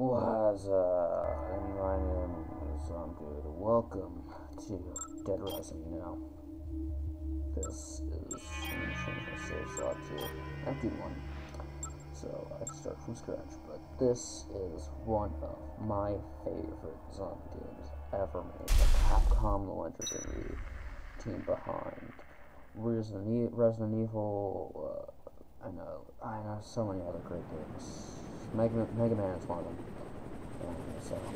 Was my name is Zombie. Welcome to Dead Rising. Now, this is a save slot to empty one, so I start from scratch. But this is one of my favorite zombie games ever made. The Capcom, the legendary team behind Resident Evil. I know so many other great games. Mega Man is one of them. And so, I'm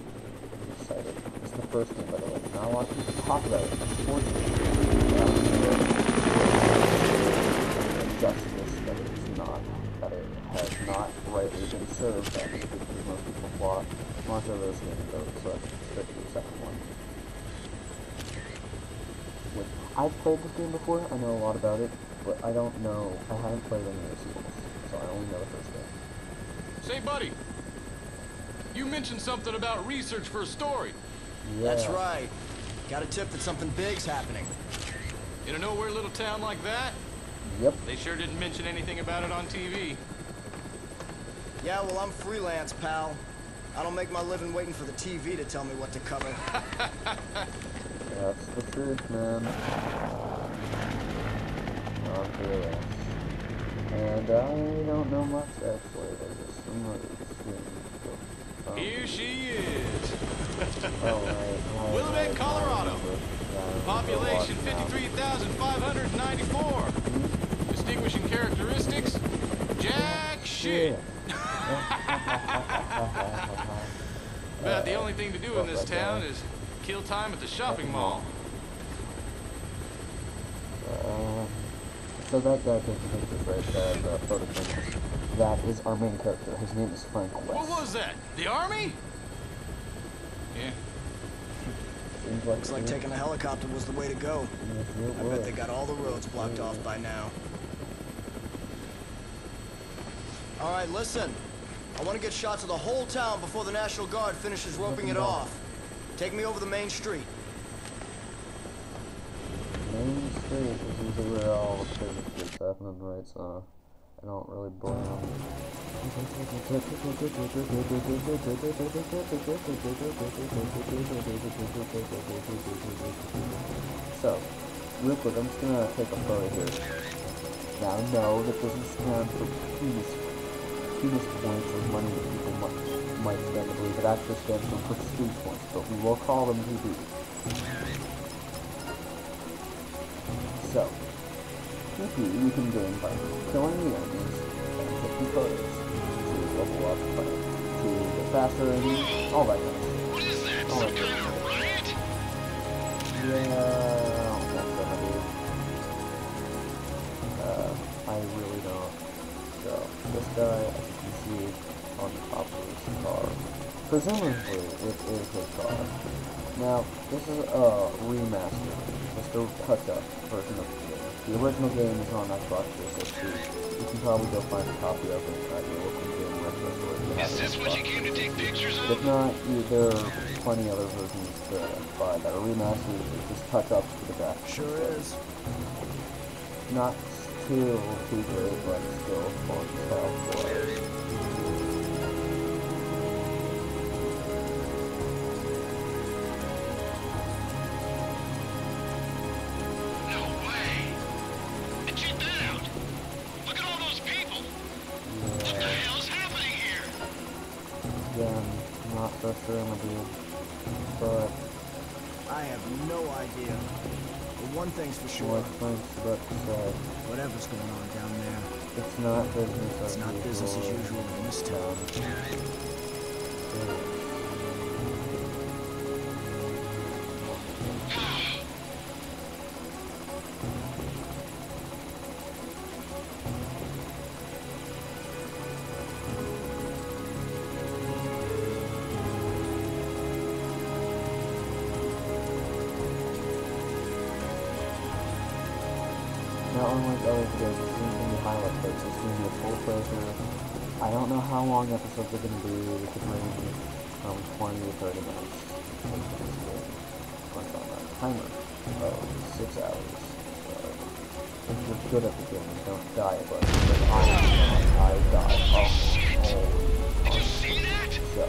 excited. It's the first game, by the way. Not a lot of people talk about it. Unfortunately, justice that it has not rightly been served. Because most people plot most of those games, so let's stick to the second one. Which I've played this game before. I know a lot about it, but I don't know. I haven't played any of the sequels, so I only know the first game. Say, buddy, you mentioned something about research for a story. Yeah. That's right. Got a tip that something big's happening. In a nowhere little town like that? Yep. They sure didn't mention anything about it on TV. Yeah, well, I'm freelance, pal. I don't make my living waiting for the TV to tell me what to cover. That's the truth, man. I'm fearless. And I don't know much, actually. There's just some Here she is. right. Willamette, Colorado. Population 53,594. Distinguishing characteristics, jack shit. About the only thing to do in this town is kill time at the shopping mall. So that guy takes pictures right there, the photo pictures. That is our main character. His name is Frank West. What was that? The army? Yeah. Looks like taking a helicopter was the way to go. I bet they got all the roads blocked off by now. All right, listen. I want to get shots of the whole town before the National Guard finishes roping it off. Take me over the main street. Main Street is usually where all the crazy shit's happening, right? So I don't really blame them. So, real quick, I'm just gonna take a photo here. Now I know that doesn't stand for penis points or money that people might spend. I believe it actually stands for prestige points, but we will call them PB. So, you can gain by killing the enemies and taking photos to level up, to get faster, and all that kind of stuff. What is that? Some kind of riot? Yeah, I don't think so, dude. I really don't. So, this guy, as you can see on the top of his car, presumably it is his car. Now, this is a remaster, just a touch-up version of the game. The original game is on Xbox 360. You can probably go find a copy of it at your local game retro store. Is this what you came to take pictures of? If not, there are plenty other versions to buy that are remastered, just touch-ups to the graphics. Sure is. Not too great, but still fun stuff for it. Again, not so sure, my dude. But I have no idea. But one thing's for sure. what Frank's about to say, Whatever's going on down there, it's not business as it's not business as usual in this town. Not unlike other videos, it seems to be highlight clips. It's going to be a full playthrough. I don't know how long episodes are going to be. It could range from 20 to 30 minutes. Punch on that timer of 6 hours. If you're good at the game, you don't die, but I die. Holy shit! Did you see that? So,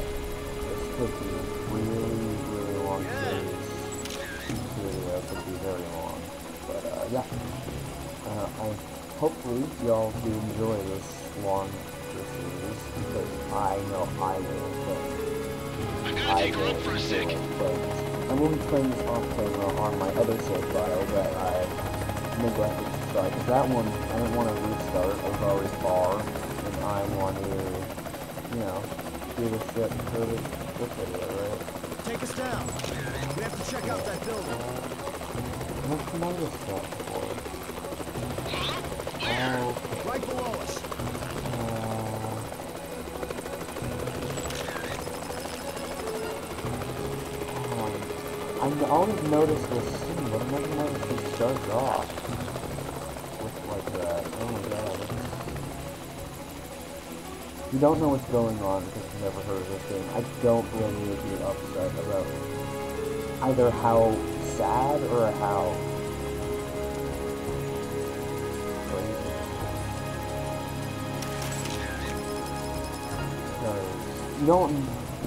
yeah. I hopefully y'all do enjoy this longer series because I know I will. I gotta take her up for a sec. I will be playing this off camera on my other save file that I neglected to start. Because that one, I didn't want to restart. I was already far, and I want to, you know, do this shit for this video, right? Take us down. We have to check out that building. What's the other stuff for? Oh, Right below us. I always notice this scene, but I never noticed it starts off with like that. Oh my god. You don't know what's going on because you've never heard of this game. I don't really need to be upset about either how sad or how crazy. Because you don't.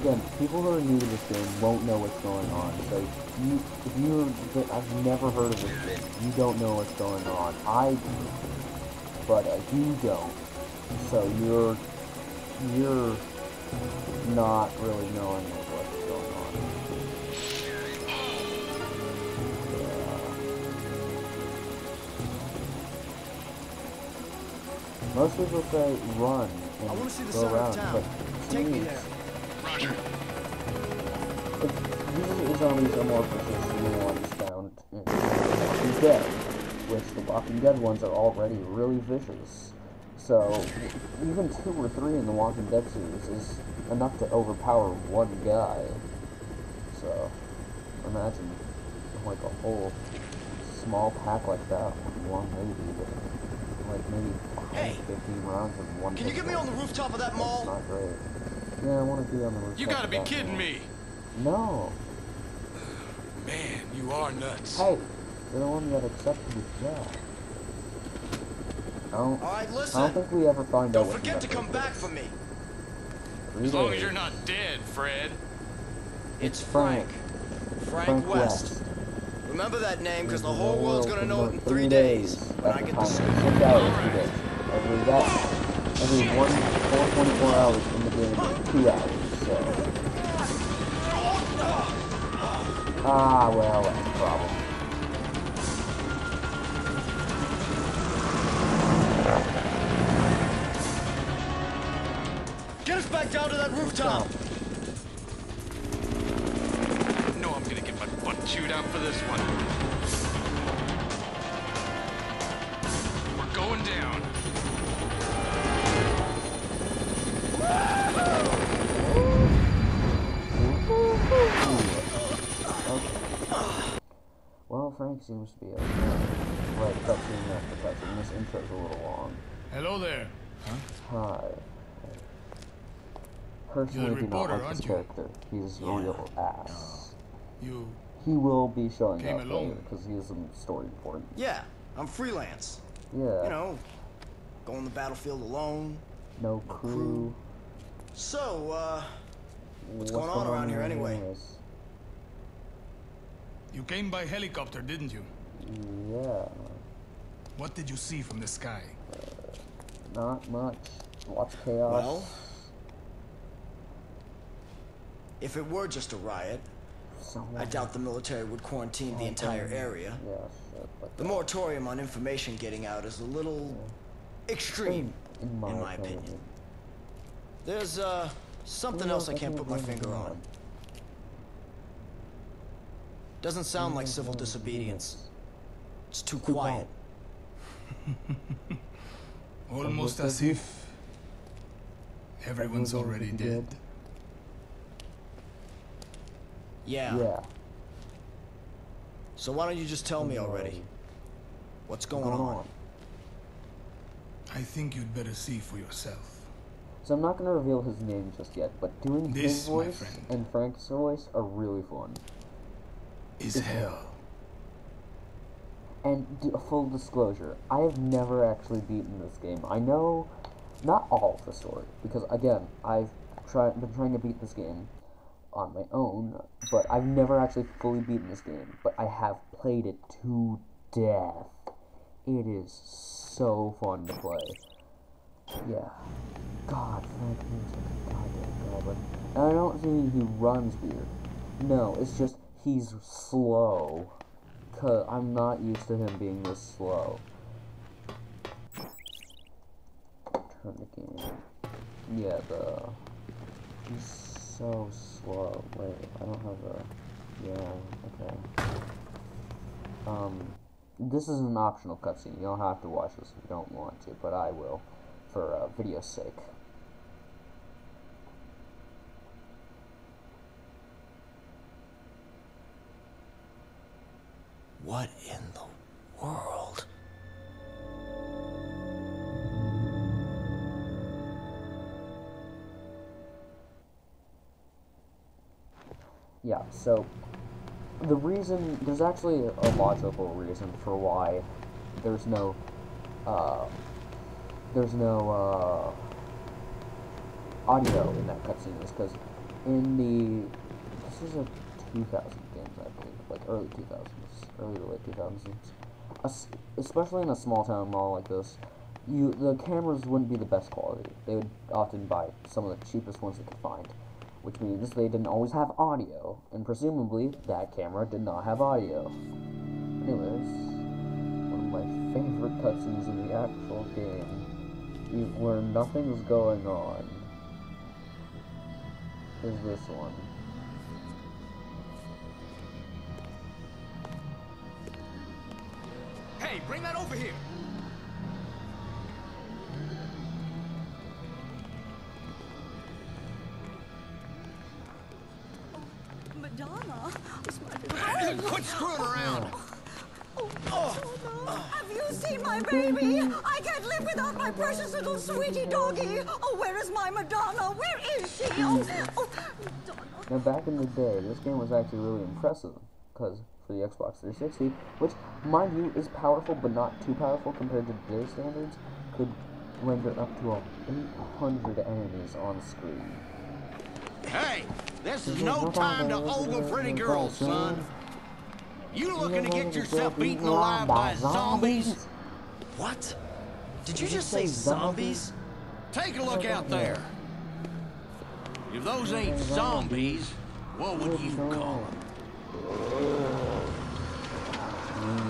Again, people who are new to this game won't know what's going on. So I've never heard of this game. You don't know what's going on. I do, but you don't. So you're not really knowing what's going on. Yeah. Most people say run and I want to see the go center around, of town. but Take me there. Roger. Usually zombies are more vicious than the ones found in The Walking Dead, which the Walking Dead ones are already really vicious. So, even 2 or 3 in the Walking Dead series is enough to overpower one guy. So, imagine like a whole small pack like that with one lady with like maybe 15 rounds of one Can you get me on the rooftop of that mall? That's not great. Yeah, I want to be on the rooftop. You gotta of be that kidding mall. me. No. Man, you are nuts. Hey, you're the one that accepted the job. All right, I listen. don't think we ever find out Don't what forget to the come back for me. As long as you're not dead, Fred. It's Frank. Frank West. West. Remember that name, because the whole world's gonna know it in 3 days when I get the suit. 6 hours, 3 days. Every 24 hours in the game, 2 hours, so. Ah, well, that's a problem. Get us back down to that rooftop. No, I'm gonna get my butt chewed out for this one. We're going down. Well, Frank seems to be okay. Right, cutscene after cutscene. This intro's a little long. Hello there. Hi. Personally, You're the do not reporter, like this aren't you? character. He's a real ass. You He will be showing Came up alone. later because he is some story important. Yeah, I'm freelance. Yeah. You know, go on the battlefield alone. No crew. So, what's going on around here anyway? you came by helicopter, didn't you? Yeah. What did you see from the sky? Not much. Lots of chaos. Well, if it were just a riot, I doubt the military would quarantine the entire area. Yeah, shit, but The moratorium on information getting out is a little extreme, in my opinion. opinion. There's, something else I can't put my finger on. Doesn't sound like civil disobedience. It's too quiet. Almost as if everyone's already dead. Yeah. Yeah. So why don't you just tell me already? What's going on? I think you'd better see for yourself. So I'm not going to reveal his name just yet, but doing his This, my voice friend, and Frank's voice are really fun. Is hell. And full disclosure, I have never actually beaten this game. I know not all of the story, because again, I've been trying to beat this game on my own, but I've never actually fully beaten this game. But I have played it to death. It is so fun to play. Yeah. God, Frank Muir's like a goddamn goblin. And I don't think he runs weird. No, it's just he's slow. 'Cause I'm not used to him being this slow. Turn the game. Yeah, he's so slow. Wait, I don't have a... Yeah, okay. This is an optional cutscene. You don't have to watch this if you don't want to, but I will, for video's sake. What in the world? Yeah, so the reason, there's actually a logical reason for why there's no audio in that cutscene, is because in this is a 2000 games, I believe, like early 2000s, early to late 2000s, especially in a small town mall like this, the cameras wouldn't be the best quality. They would often buy some of the cheapest ones they could find, which means they didn't always have audio, and presumably that camera did not have audio. Anyways, one of my favorite cutscenes in the actual game, where nothing's going on, is this one. Hey, bring that over here! Madonna? Quit screwing around! Have you seen my baby? I can't live without my precious little sweetie doggy. Oh, where is my Madonna? Where is she? Oh, Madonna. Now, back in the day, this game was actually really impressive, because for the Xbox 360, which, mind you, is powerful but not too powerful compared to today's standards, could render up to 800 enemies on screen. Hey, this is no time to ogle pretty girls, son. You looking to get yourself eaten alive by zombies? What? Did you just say zombies? Take a look out there. If those ain't zombies, what would you call them?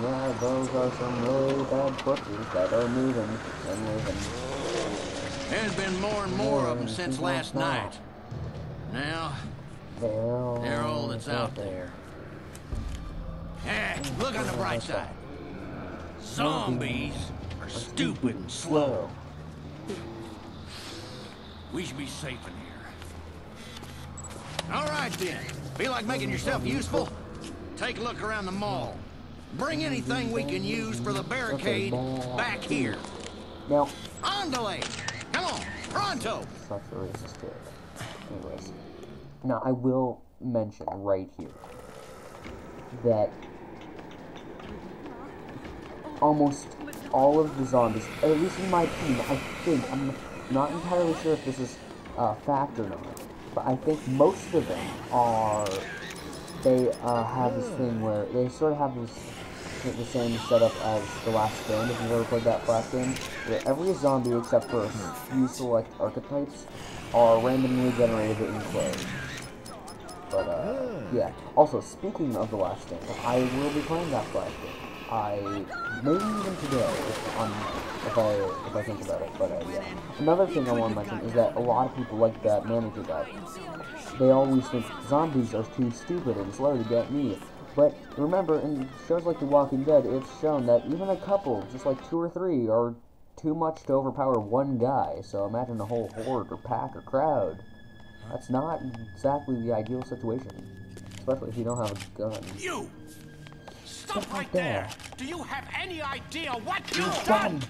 Yeah, those are some really bad butchers that are moving and living. There's been more and more of them since last night. Now, they're all that's out there. Hey, look on the bright side. Zombies are stupid and slow. We should be safe in here. All right, then. Feel like making yourself useful? Take a look around the mall. Bring anything we can use for the barricade back here. Now, Andale! Come on, pronto! such a racist kid. Anyways, now I will mention right here that almost all of the zombies, at least in my opinion, I think, I'm not entirely sure if this is a fact or not, but I think most of them are, they have this thing where they sort of have the same setup as The Last Stand, if you've ever played that Flash game, where every zombie except for a few select archetypes are randomly generated in clay. But, yeah. Also, speaking of The Last Stand, I will be playing that Flash game. Maybe even today, if I think about it, but, yeah. Another thing I want to mention is that a lot of people like that manager guy. They always think zombies are too stupid and slow to get me. But remember, in shows like The Walking Dead, it's shown that even a couple, just like 2 or 3, are too much to overpower one guy. So imagine a whole horde or pack or crowd. That's not exactly the ideal situation, especially if you don't have a gun. You! Stop right there! Do you have any idea what You've you've done? done?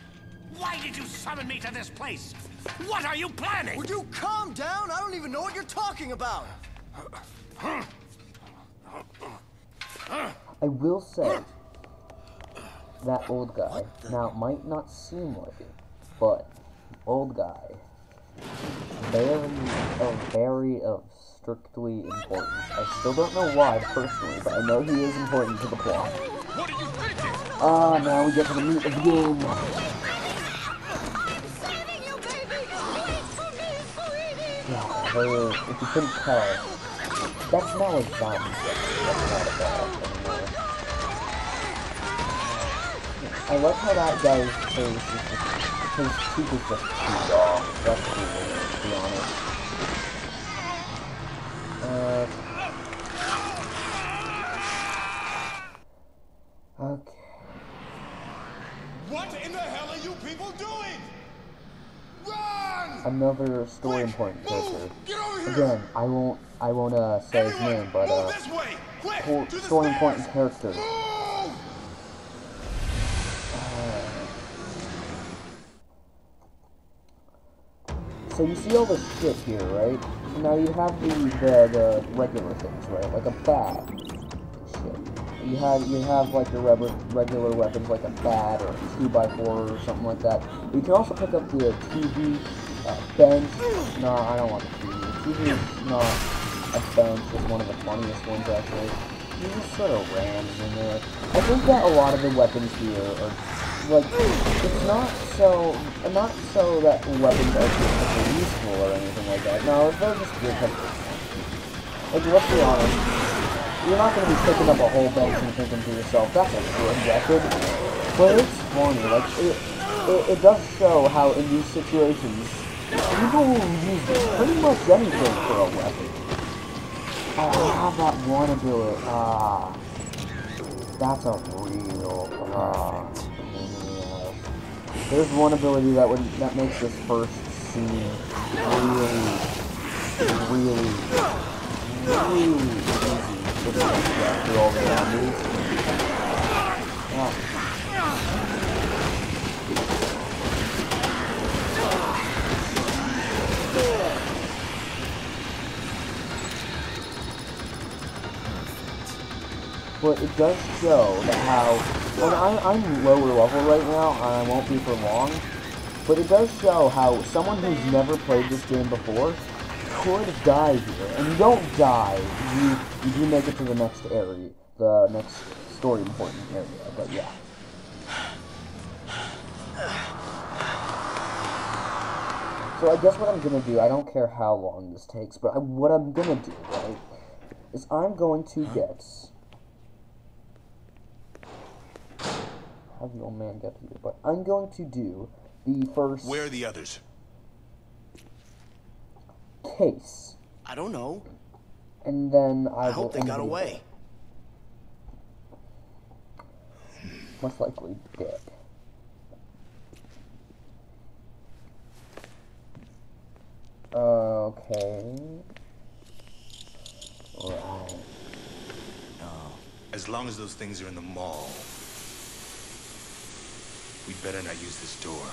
Why did you summon me to this place? What are you planning? Would you calm down? I don't even know what you're talking about. I will say, that old guy, now it might not seem like it, but old guy, very of strictly importance. I still don't know why personally, but I know he is important to the plot. What are you thinking? Ah, now we get to the meat of the game. I'm saving you, baby! Wait for me, sweetie! Yeah, if you couldn't tell, that's not a zombie. That's not a bad anymore. I like how that guy's face is just, his cheek is just too off. That's too weird, to be honest. Okay. What in the hell are you people doing? Run! Another story important character. Get over here! Again, I won't say his name, but move this way! Quick! To the story stairs! important character. Move! So you see all this shit here, right? Now you have the regular things, right? Like a bat. Shit. You have like your regular weapons, like a bat or a 2x4 or something like that. But you can also pick up the TV, bench. No, I don't want the TV. The TV is not a bench. It's one of the funniest ones actually. You just sort of rams in there. I think that a lot of the weapons here are like, it's not so that weapons are just useful or anything like that. No, they're just good because like, let's be honest, you're not going to be picking up a whole bench and thinking to yourself, that's a good weapon. But it's funny, like, it does show how in these situations, people will use pretty much anything for a weapon. I have that one ability, that's a real, there's one ability that makes this first scene really easy to get through all the zombies. But it does show that how, and I'm lower level right now, and I won't be for long, but it does show how someone who's never played this game before could die here. And you don't die, you do make it to the next area, the next story important area, but yeah. So I guess what I'm gonna do, I don't care how long this takes, but what I'm gonna do, right, is I'm going to get... Have the old man get here, but I'm going to do the first... Where are the others? Case. I don't know. And then I will hope they got away. Most likely dead. Okay. Right. As long as those things are in the mall, we'd better not use this door.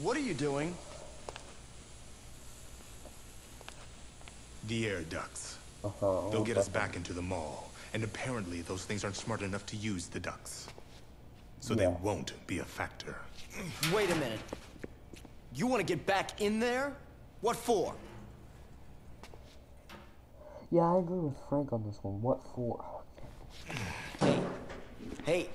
What are you doing? The air ducts. They'll get us back into the mall. And apparently those things aren't smart enough to use the ducts. So they won't be a factor. Wait a minute. You want to get back in there? What for? Yeah, I agree with Frank on this one. What for? Hey.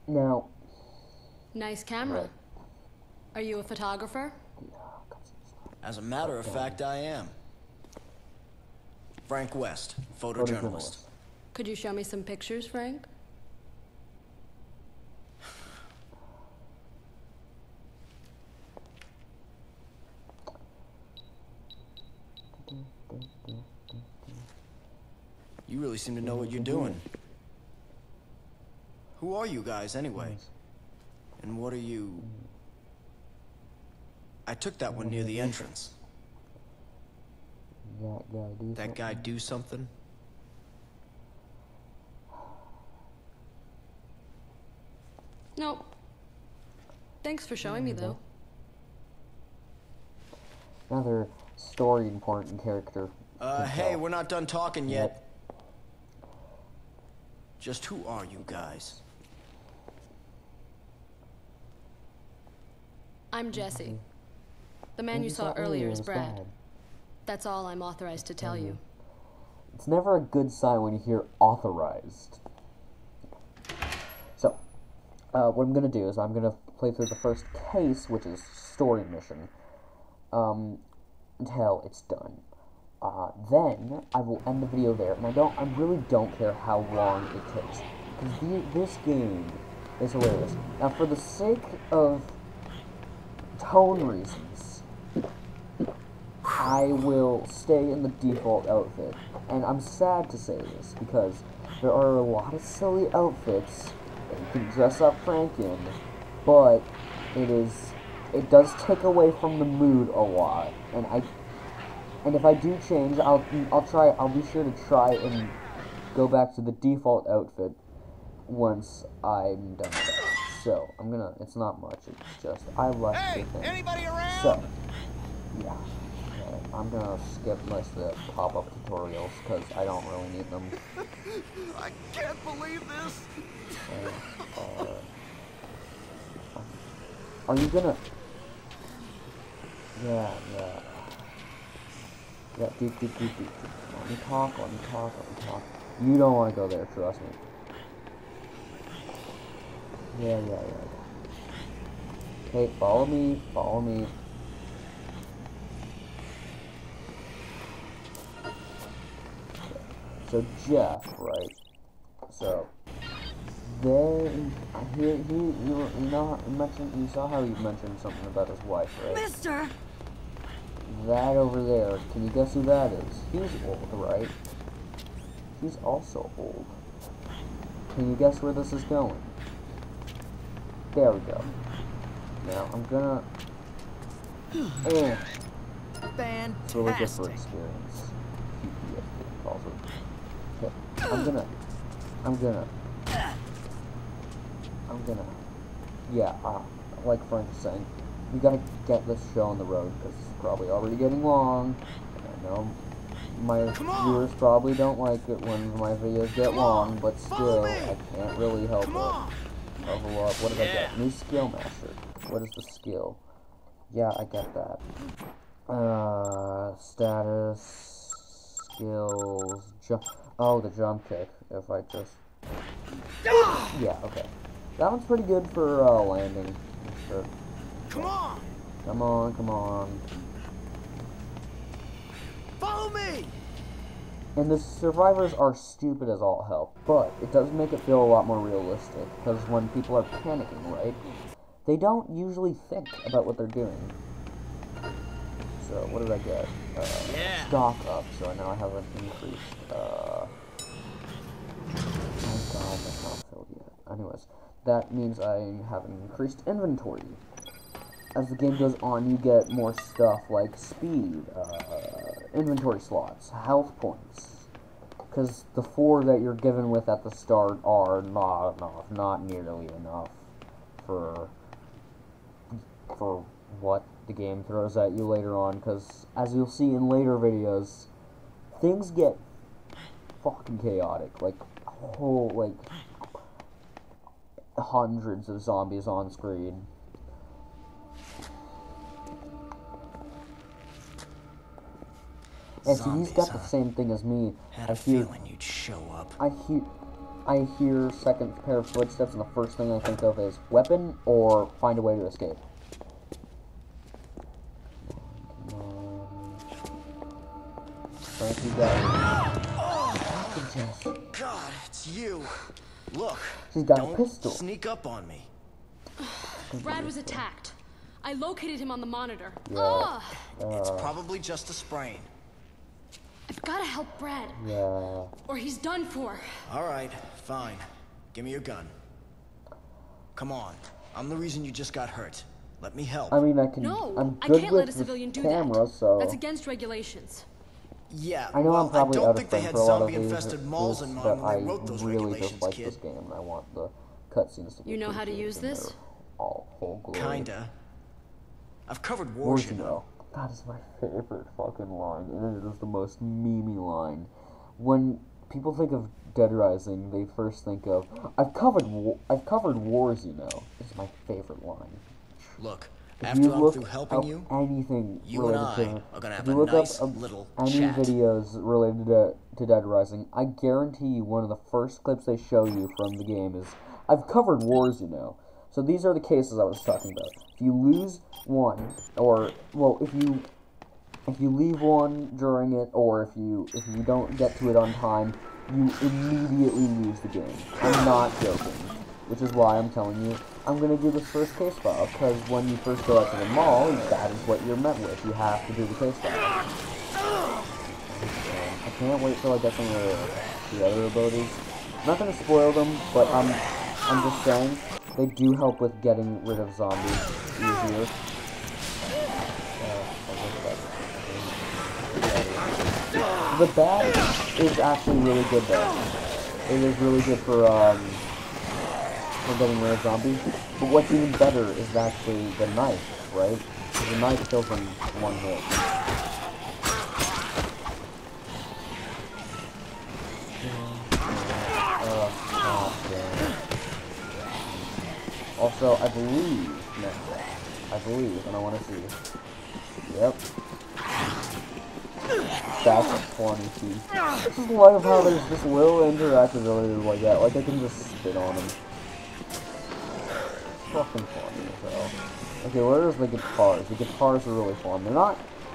Now. Nice camera. Are you a photographer? As a matter of fact, I am. Frank West, photojournalist. Could you show me some pictures, Frank? You really seem to know what you're doing. Who are you guys, anyway? And what are you... I took that one near the entrance. That guy do something? Nope. Thanks for showing me, though. Another story important character. Hey, we're not done talking yet. Just who are you guys? I'm Jessie. The man you saw earlier is Brad. That's all I'm authorized to tell you. It's never a good sign when you hear authorized. So, what I'm gonna do is I'm gonna play through the first case, which is story mission, until it's done. Then I will end the video there, and I really don't care how long it takes, because this game is hilarious. Now, for the sake of tone reasons, I will stay in the default outfit, and I'm sad to say this, because there are a lot of silly outfits that you can dress up Frank in, but it does take away from the mood a lot, and if I do change, I'll be sure to try and go back to the default outfit once I'm done with that. So, it's not much, it's just, I left the thing. Anybody around? So, yeah. I'm gonna skip most of the pop-up tutorials, because I don't really need them. I can't believe this! Are you gonna... Yeah, do. Let me talk. You don't want to go there, trust me. Yeah. Okay, follow me. So Jeff, right? So there, you saw how you mentioned something about his wife, right? Mister! That over there, can you guess who that is? He's old, right? He's also old. Can you guess where this is going? There we go. Now, I'm gonna... Fantastic. It's really good for experience. PTSD calls it. Okay, I'm gonna... Yeah, like Frank was saying, we gotta get this show on the road, because it's probably already getting long. And I know my viewers probably don't like it when my videos get long, but still, I can't really help it. Level up. What did I get? New skill master. What is the skill? Yeah, I get that. Status, skills, jump. Oh, the jump kick. If I just... Yeah, okay. That one's pretty good for landing. Sure. Come on! Come on. Follow me! And the survivors are stupid as all hell, but it does make it feel a lot more realistic, because when people are panicking, right, they don't usually think about what they're doing. So, what did I get? Stock up, so now I have an increased, oh god, that's not filled yet. Anyways, that means I have an increased inventory. As the game goes on, you get more stuff like speed, inventory slots, health points, because the 4 that you're given with at the start are not enough, not nearly enough for what the game throws at you later on, because as you'll see in later videos, things get fucking chaotic, like hundreds of zombies on screen. And so he's got the same thing as me. Had a feeling you'd show up. I hear second pair of footsteps, and the first thing I think of is weapon or find a way to escape. Come on. Frank, you got it. Oh, God, it's you. Look, She's got a don't pistol. sneak up on me. Brad was attacked. I located him on the monitor. Yeah. It's probably just a sprain. I've got to help Brad. Yeah. Or he's done for. All right, fine. Give me your gun. Come on. I'm the reason you just got hurt. Let me help. I mean, I'm No, I good can't let a with civilian the do camera, that. so... That's against regulations. Yeah, I know well, I'm probably I don't out of think they frame had for a lot of zombie-infested malls in but mind when I they wrote those really regulations, just like kid. this game, and I want the cutscenes to be You know how to use appreciated in this? their whole glory. Kinda. I've covered Wars, wars, you you know. That is my favorite fucking line, and it is the most memey line. When people think of Dead Rising, they first think of, I've covered wars, you know. This is my favorite line. Look, If After you I'm look through helping up you, anything you and related I to, are gonna if have you a look nice up little any chat. videos related to Dead Rising, I guarantee you one of the first clips they show you from the game is, I've covered wars, you know. So these are the cases I was talking about. If you lose one, or, well, if you leave one during it, or if you don't get to it on time, you immediately lose the game. I'm not joking. Which is why I'm telling you, I'm going to do this first case file, because when you first go out to the mall, that is what you're met with. You have to do the case file. I can't wait till I get some of the other abilities. I'm not going to spoil them, but I'm just saying, they do help with getting rid of zombies easier. The bag is actually really good though. It is really good for getting rid of zombies. But what's even better is actually the knife, right? Because the knife kills them one hit. Also, I believe, and I want to see. Yep. That's funny, too. I just love how there's this little interactability like that. Like, I can just spit on them. It's fucking funny as hell. Okay, where's the guitars? The guitars are really fun.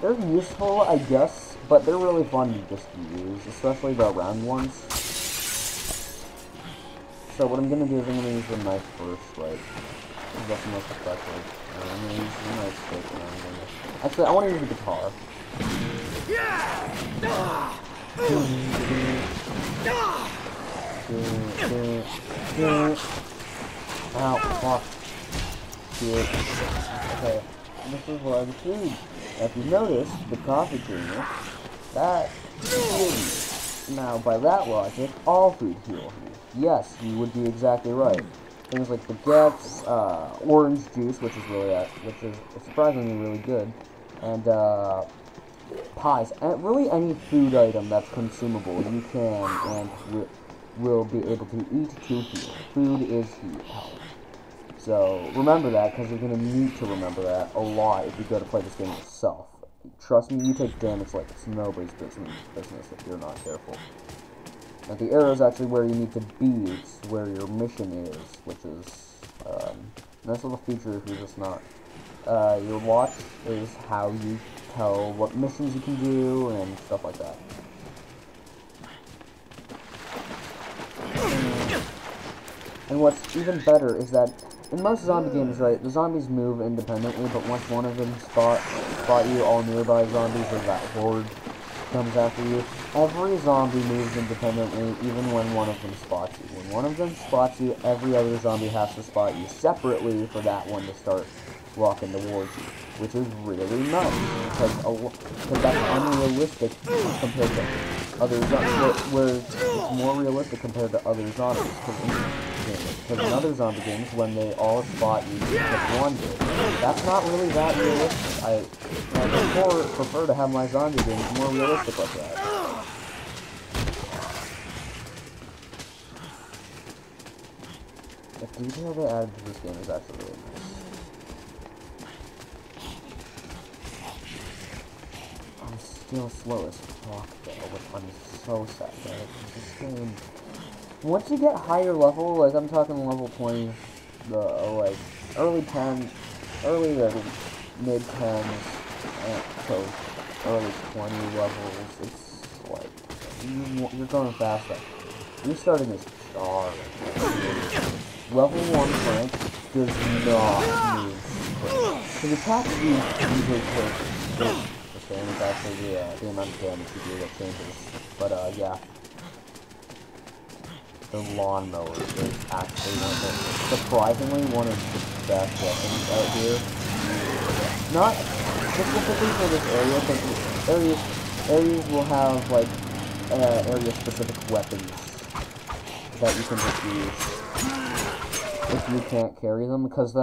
They're useful, I guess, but they're really fun to just use, especially the round ones. So what I'm gonna do is I'm gonna use the knife first, right? That's the most effective. I'm gonna use the knife first, and I'm gonna... Actually, I want to use the guitar. Ow, fuck. Shit. Okay, this is what I was doing. If you notice, the coffee creamer, that heals you. Now, by that logic, all food heals you. Yes, you would be exactly right. Things like baguettes, orange juice, which is surprisingly really good, and pies, and really any food item that's consumable, you can and will be able to eat to heal. Food is health. So remember that, because you're gonna need to remember that a lot if you go to play this game yourself. Trust me, you take damage like it's nobody's business if you're not careful. Now the arrow is actually where you need to be, it's where your mission is, which is, nice little feature if you're just not. Your watch is how you tell what missions you can do and stuff like that. And what's even better is that in most zombie games, right, the zombies move independently, but once one of them spot you, all nearby zombies or that horde comes after you, every zombie moves independently, even when one of them spots you. When one of them spots you, every other zombie has to spot you separately for that one to start walking towards you, which is really nice, because that's unrealistic compared to other zombies, where it's more realistic compared to other zombies, because in other zombie games, when they all spot you, you get one hit. That's not really that realistic. I prefer to have my zombie games more realistic like that. The detail they added to this game is actually really nice. I'm still slow as fuck though, which I'm so sad about. This game, once you get higher level, like I'm talking level 20, like early 10, early to mid 10s, so early 20 levels, it's like, you're going fast. Restarting is hard. Level 1 Frank does not move quick. So the attack speed usually takes the same, it's actually the amount of damage you do that changes. But yeah. The lawnmower is actually surprisingly one of the best weapons out here. Not specifically for this area, because areas will have like area-specific weapons that you can just use if you can't carry them, because the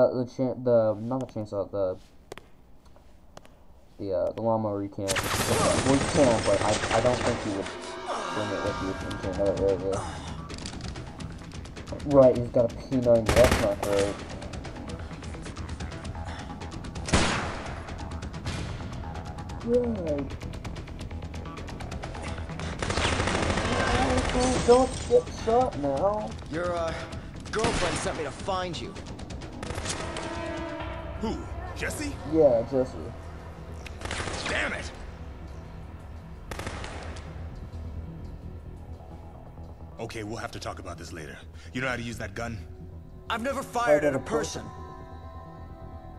lawnmower you can't. Well, you can, but I don't think you would bring it with you into another area. Right, he's got a P90, that's not great. Right. Don't get shot now. Your girlfriend sent me to find you. Who? Jesse? Yeah, Jesse. Damn it! Okay, we'll have to talk about this later. You know how to use that gun? I've never fired at a person.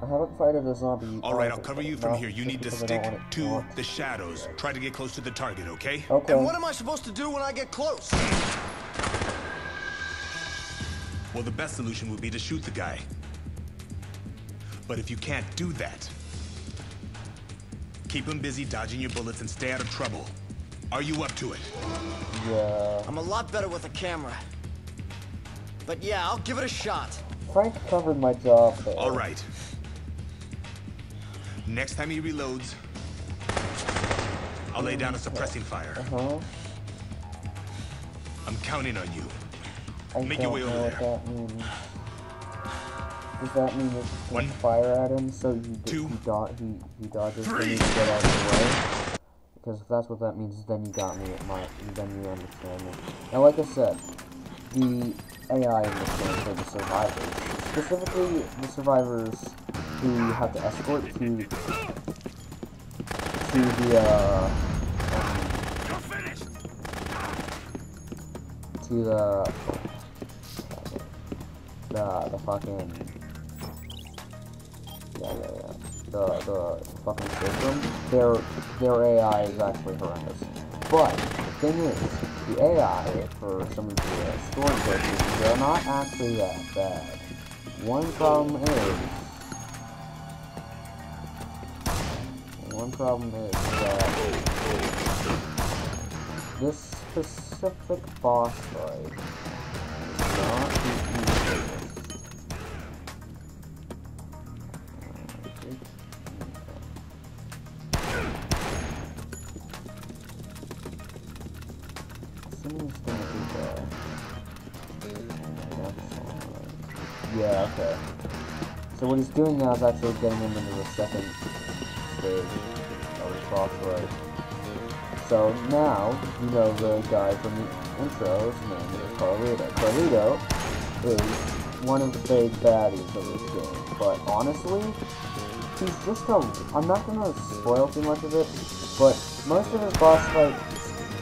I haven't fighted a zombie. Alright, I'll cover you from here. You need to stick to the shadows. Try to get close to the target, okay? Okay. And what am I supposed to do when I get close? Well, the best solution would be to shoot the guy. But if you can't do that, keep him busy dodging your bullets and stay out of trouble. Are you up to it? Yeah. I'm a lot better with a camera. But yeah, I'll give it a shot. Frank covered my job there. Alright. Next time he reloads, I'll lay down a suppressing fire. Uh-huh. I'm counting on you. don't Make your way know over what there. that means. Does that mean you're just gonna 1, fire at him so he 2, he dodges 3. for me to get out of the way? Because if that's what that means, then you got me at my, then you understand me. Now, like I said, the AI in this game for the survivors, specifically the survivors who have to escort to the fucking the fucking system, their AI is actually horrendous. But the thing is, the AI for some of the story characters, they're not actually that bad. One problem is that this specific boss fight is not the easiest. Someone's gonna do that. Yeah, okay. So what he's doing now is actually getting him into the second stage of his boss fight. So now, you know the guy from the intro, his name is Carlito. Carlito is one of the big baddies of this game, but honestly, he's just I'm not gonna spoil too much of it, but most of his boss fights,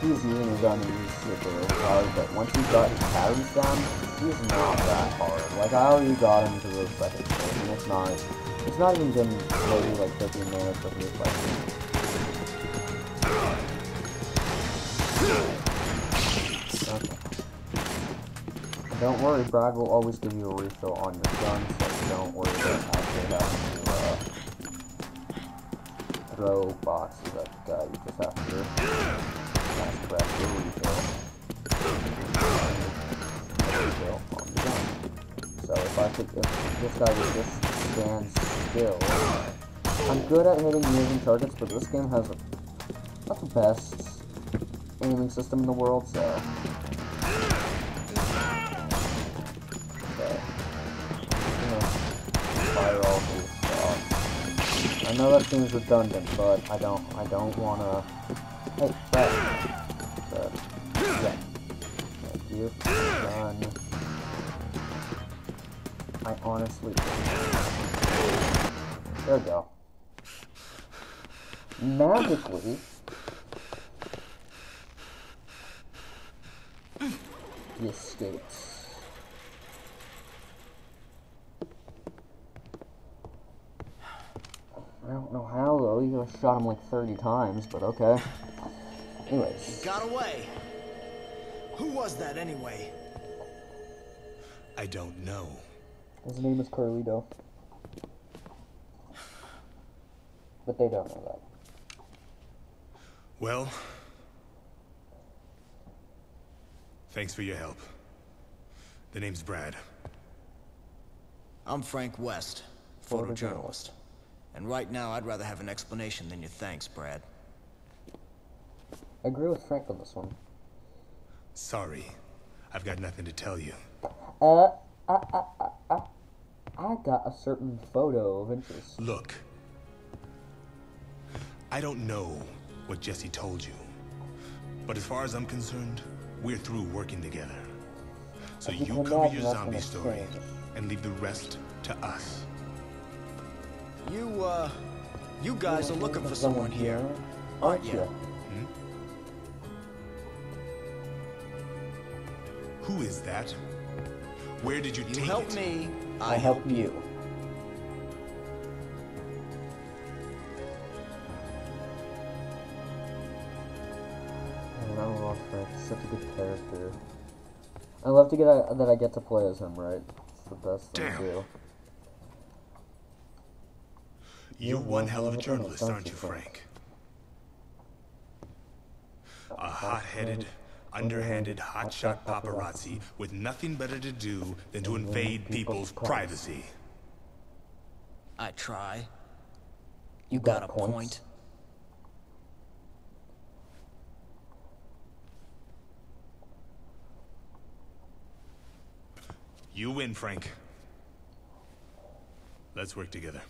he's using a gun and he's super hard, but once he got his patterns down, he's not that hard. Like, I already got him to the second stage, and it's not even been maybe like 15 minutes of me fighting. Okay. Don't worry, Brad will always give you a refill on your gun, so don't worry about actually having to throw boxes at the guy. You just have to press the refill on the gun. So if this guy would just stand still, I'm good at hitting moving targets, but this game has not the best aiming system in the world, so. Okay. Fire all these stuff. I know that seems redundant, but I don't wanna. Hey, Brad. Yeah. Thank you. Done. I honestly. There we go. Magically. He escapes. I don't know how though, you shot him like 30 times, but okay. Anyways. He got away. Who was that anyway? I don't know. His name is Carlito. But they don't know that. Well, thanks for your help. The name's Brad. I'm Frank West, photojournalist. And right now, I'd rather have an explanation than your thanks, Brad. I agree with Frank on this one. Sorry, I've got nothing to tell you. I got a certain photo of interest. Look, I don't know what Jesse told you, but as far as I'm concerned, we're through working together. So you cover your zombie story and leave the rest to us. You guys are looking for someone here, aren't you? Hmm? Who is that? Where did you take it? You help me, I help you. Such a good character. I love to get that I get to play as him, right? It's the best thing to do. You're one hell of a journalist, aren't you, Frank? A hot-headed, underhanded, hotshot paparazzi with nothing better to do than to invade people's privacy. I try. You got a point. You win, Frank. Let's work together.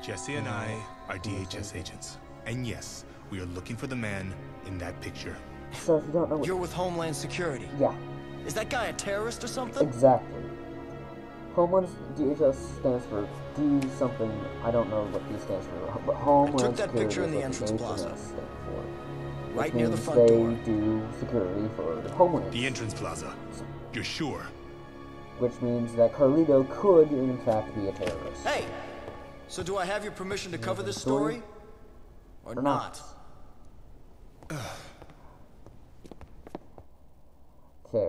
Jesse and I are DHS agents. And yes, we are looking for the man in that picture. So if you don't know what... You're with Homeland Security. Yeah. Is that guy a terrorist or something? Exactly. Homeland DHS stands for D something. I don't know what D stands for. But Homeland I took that Security picture in the is entrance what plaza. H&S stands for. Right near the front door. They do security for Homeland. The entrance plaza. You're sure? Which means that Carlito could, in fact, be a terrorist. Hey! So do I have your permission to cover this story? Or not? Okay,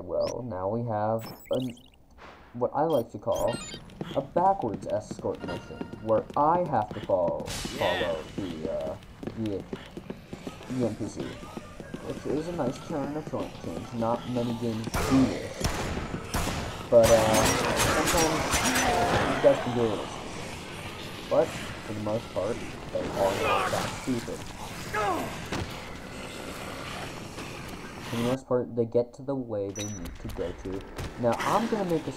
well, now we have what I like to call a backwards escort mission, where I have to follow the NPC, which is a nice turn of change. Not many games do this, but sometimes you guys can do it. But for the most part, they all know that stupid. For the most part, they get to the way they need to go to. Now, I'm gonna make a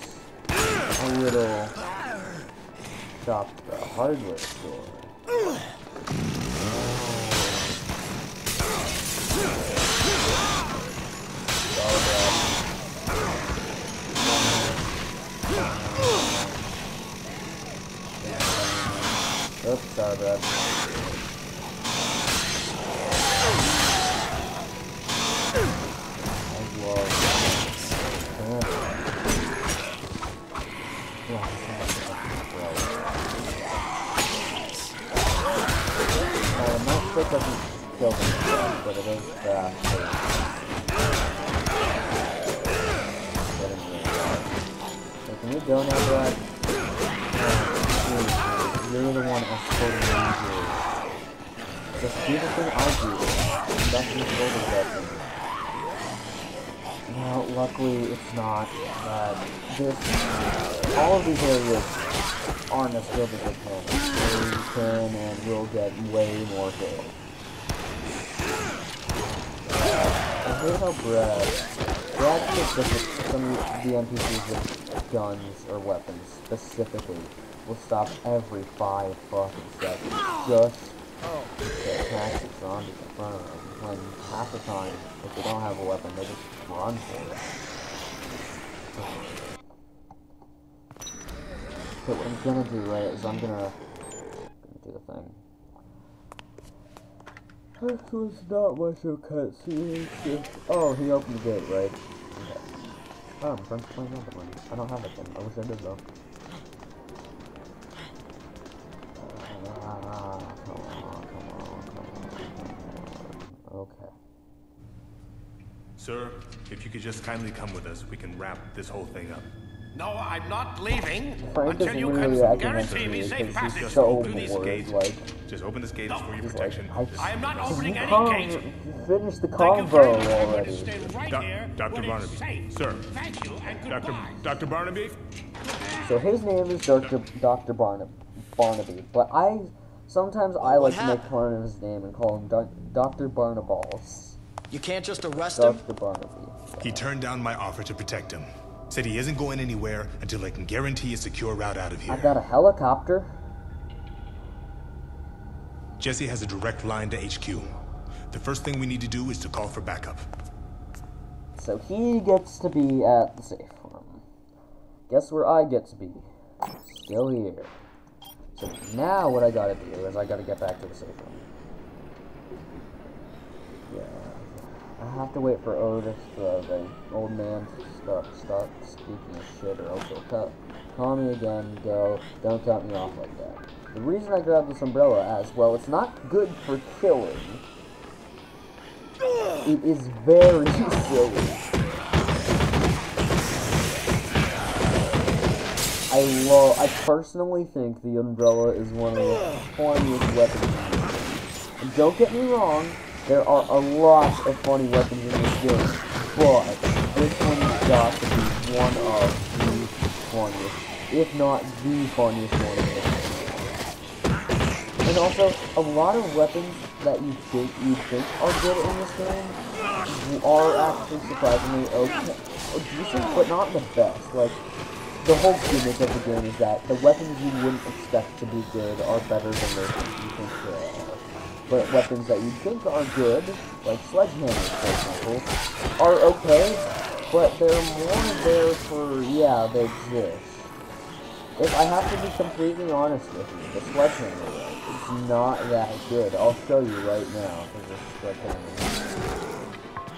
little shop at the hardware store. Oops, sorry, bad. It doesn't kill them, but it is fast. Can you go now, Brad? You're the one escorting me. Just do the thing I do. That's the golden weapon. Now, luckily, it's not that all of these areas aren't as good as they can. They can and will get way more kills. I hate how Brad specific, some of the NPCs with guns or weapons specifically will stop every 5 fucking seconds just to attack the zombies in front of them. When half the time, if they don't have a weapon, they just run for it. Okay, what I'm gonna do, right, is I'm gonna do the thing. This was not much of a cutscene. Oh, he opened the gate, right? Okay. Oh, I'm friends playing another one. I don't have it then. I wish I did though. Come on. Okay. Sir, if you could just kindly come with us, we can wrap this whole thing up. No, I'm not leaving Frank until you really can guarantee me safe passage he's so through these gates. Just open this gate for your protection. I am not opening any gate. Finish the Thank you convo very much. I'm going to already. stay right here Dr. when it's Barnaby, safe. sir. Thank you and goodbye. Dr. Barnaby? So his name is Dr. Barnaby, but sometimes I like to make fun of his name and call him Dr. Barnaballs. You can't just arrest him? Dr. Barnaby. He turned down my offer to protect him. Said he isn't going anywhere until I can guarantee a secure route out of here. I got a helicopter. Jesse has a direct line to HQ. The first thing we need to do is to call for backup. So he gets to be at the safe room. Guess where I get to be? Still here. So now what I gotta do is I gotta get back to the safe room. Yeah. I have to wait for Otis, the old man, to stop speaking of shit, or else he'll call me again and go, don't cut me off like that. The reason I grabbed this umbrella as well, it's not good for killing. It is very silly. I personally think the umbrella is one of the funniest weapons in this game. And don't get me wrong, there are a lot of funny weapons in this game, but this one's got to be one of the funniest, if not the funniest one in this game. And also, a lot of weapons that you think are good in this game are actually surprisingly okay, decent, but not the best. Like, the whole gimmick of the game is that the weapons you wouldn't expect to be good are better than those you think they are. But weapons that you think are good, like sledgehammers, for example, are okay, but they're more there for, yeah, they exist. If I have to be completely honest with you, the sledgehammer is not that good. I'll show you right now,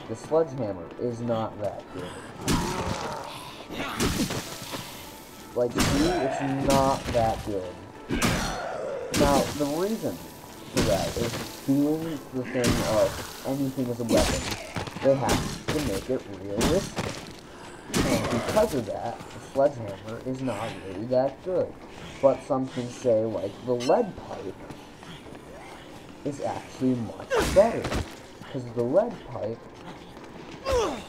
the sledgehammer is not that good. Like, see, it's not that good. Now, the reason for that is being the thing of anything as a weapon, they have to make it realistic. And because of that, the sledgehammer is not really that good. But some can say, like, the lead pipe is actually much better. Because the lead pipe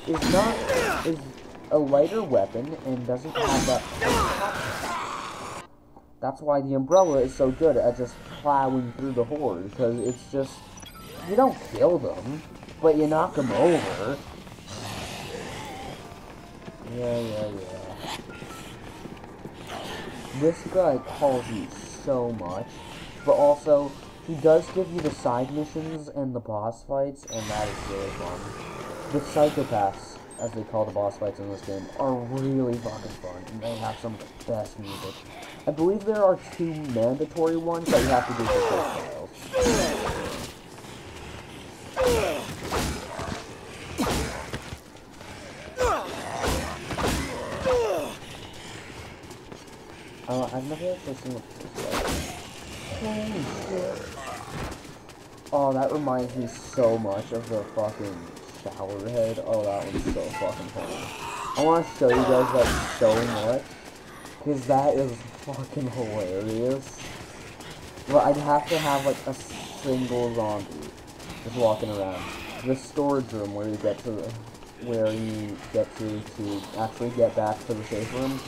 is a lighter weapon and doesn't have that pop. That's why the umbrella is so good at just plowing through the horde, because it's just, you don't kill them, but you knock them over. Yeah. This guy calls you so much, but also, he does give you the side missions and the boss fights, and that is really fun. The psychopaths, as they call the boss fights in this game, are really fucking fun, and they have some of the best music. I believe there are 2 mandatory ones that you have to do for I've never actually seen what this is like. Holy shit. Oh, that reminds me so much of the fucking shower head. Oh, that one's so fucking funny. I want to show you guys that so much, because that is fucking hilarious. But I'd have to have, like, a single zombie just walking around. The storage room where you get to actually get back to the safe room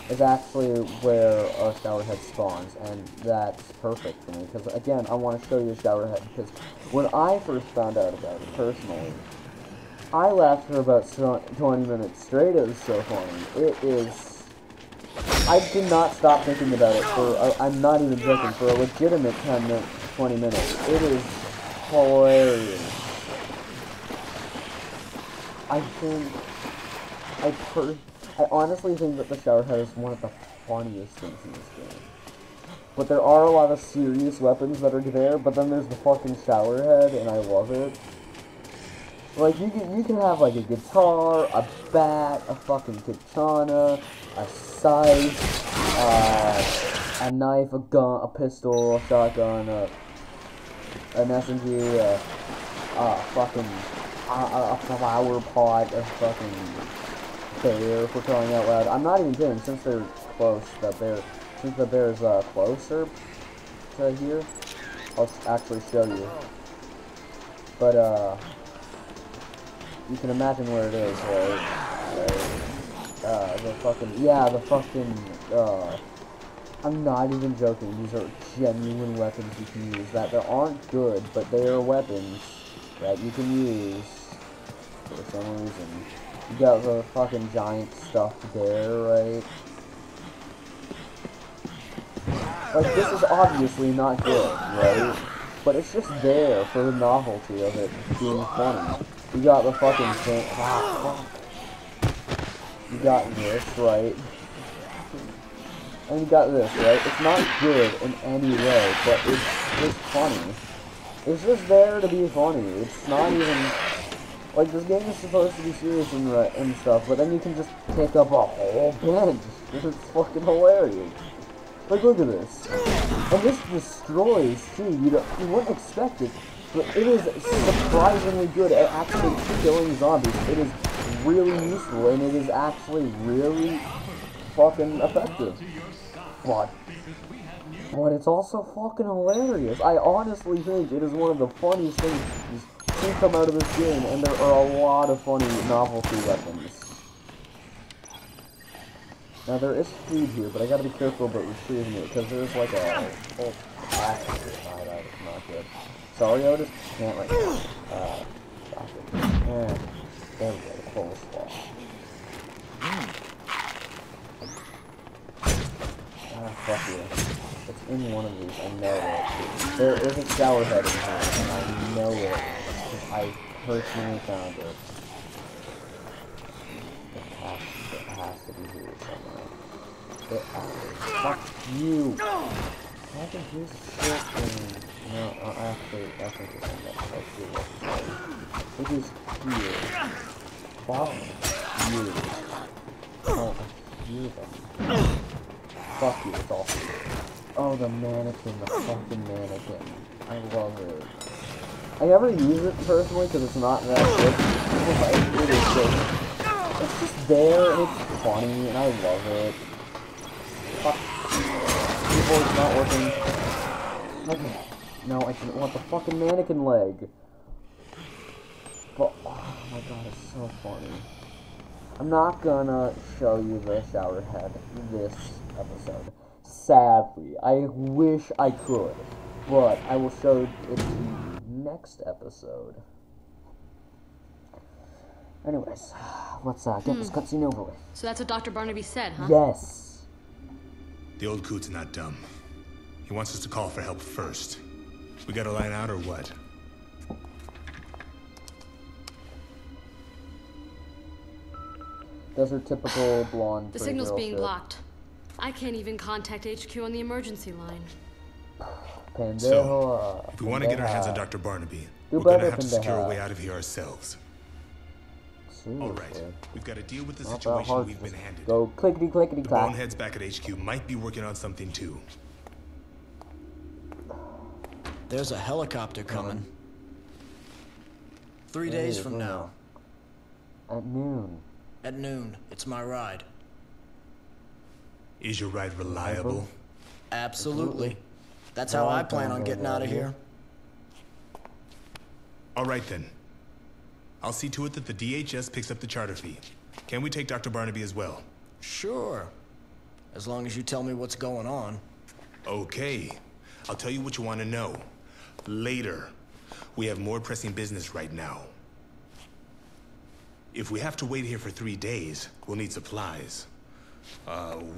is actually where a shower head spawns, and that's perfect for me, because, again, I want to show you a shower head, because when I first found out about it, personally, I laughed for about 20 minutes straight. It was so funny. It is... I did not stop thinking about it for, I'm not even joking, for a legitimate 20 minutes. It is hilarious. I honestly think that the shower head is one of the funniest things in this game. But there are a lot of serious weapons that are there, but then there's the fucking shower head, and I love it. Like, you can have, like, a guitar, a bat, a fucking katana, a scythe, a knife, a gun, a pistol, a shotgun, an SMG, a flower pot, a fucking bear, for crying out loud. I'm not even kidding, since they're close, since the bear's closer to here, I'll actually show you. But, you can imagine where it is, right? I'm not even joking, these are genuine weapons you can use, that aren't good, but they are weapons that you can use for some reason. You got the fucking giant stuffed bear, right? Like, this is obviously not good, right? but it's just there for the novelty of it being funny. You got the fucking thing. You got this, right? And you got this, right? It's not good in any way, but it's just funny. It's just there to be funny. It's not even... Like, this game is supposed to be serious and stuff, but then you can just pick up a whole bench. It's fucking hilarious. Like, look at this. And this destroys, too. You wouldn't expect it, but it is surprisingly good at actually killing zombies. It is really useful, and it is actually really fucking effective. But it's also fucking hilarious. I honestly think it is one of the funniest things to come out of this game, and there are a lot of funny novelty weapons. Now there is food here, but I gotta be careful about retrieving it, because there's like a whole pack of it. It's not good. Sorry, Otis, can't right now. Stop it. And there we go, coleslaw. Fuck you. It's in one of these, I know it. There is a shower head in here, and I know it. I personally found it. It has to be here somewhere. Fuck you! I can use shit and... No, actually, I think it's in that. Let's do this. It is here. Fuck you. Oh, I hear them. Fuck you, it's all here. Oh, the mannequin, the fucking mannequin. I love it. I never use it personally because it's not that good. It is good. It's just there and it's funny and I love it. Fuck. Keyboard's not working. Okay. No, I didn't want the fucking mannequin leg. But, oh my god, it's so funny. I'm not gonna show you the shower head this episode. Sadly. I wish I could. But I will show it to you next episode. Anyways, let's get this cutscene over with. So that's what Dr. Barnaby said, huh? Yes. The old coot's not dumb. He wants us to call for help first. We gotta line out or what? Those are typical blonde. The signal's being blocked. I can't even contact HQ on the emergency line. So, if we want to get our hands on Dr. Barnaby, we're gonna have to secure a way out of here ourselves. Alright, we've got to deal with the situation we've been handed. Go clickety clickety clack. The boneheads back at HQ might be working on something too. There's a helicopter coming. 3 days from now. At noon. At noon. It's my ride. Is your ride reliable? Absolutely. That's how I plan on getting out of here. Alright then. I'll see to it that the DHS picks up the charter fee. Can we take Dr. Barnaby as well? Sure. As long as you tell me what's going on. Okay. I'll tell you what you want to know. Later. We have more pressing business right now. If we have to wait here for 3 days, we'll need supplies.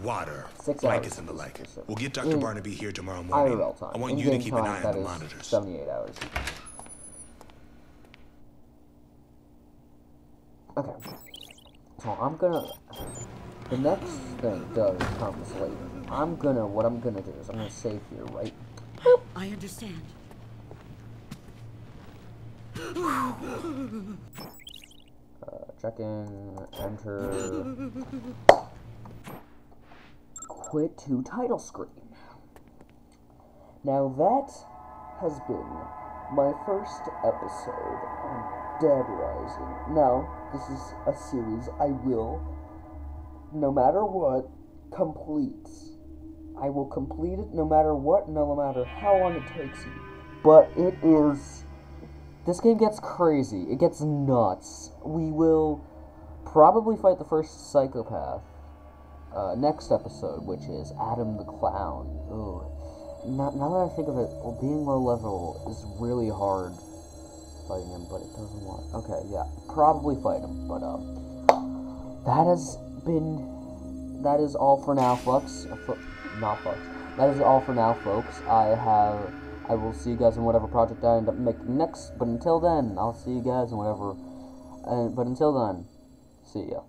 Water, blankets and the like. We'll get Dr. Barnaby here tomorrow morning. I want you to keep an eye on the monitors. 78 hours. Okay. So I'm gonna... The next thing comes later. What I'm gonna do is I'm gonna save here, right? I understand. Check in, enter... Quit to title screen. Now that has been my first episode on Dead Rising. Now, this is a series I will, no matter what, complete. I will complete it no matter what, no matter how long it takes me. But it is... This game gets crazy. It gets nuts. We will probably fight the first psychopath next episode, which is Adam the Clown. Ooh. Now that I think of it, being low level is really hard fighting him, but it doesn't work. Okay, yeah, probably fight him, but that is all for now, Flux. Not Flux. That is all for now, folks. I I will see you guys in whatever project I end up making next. But until then, I'll see you guys in whatever. But until then, see ya.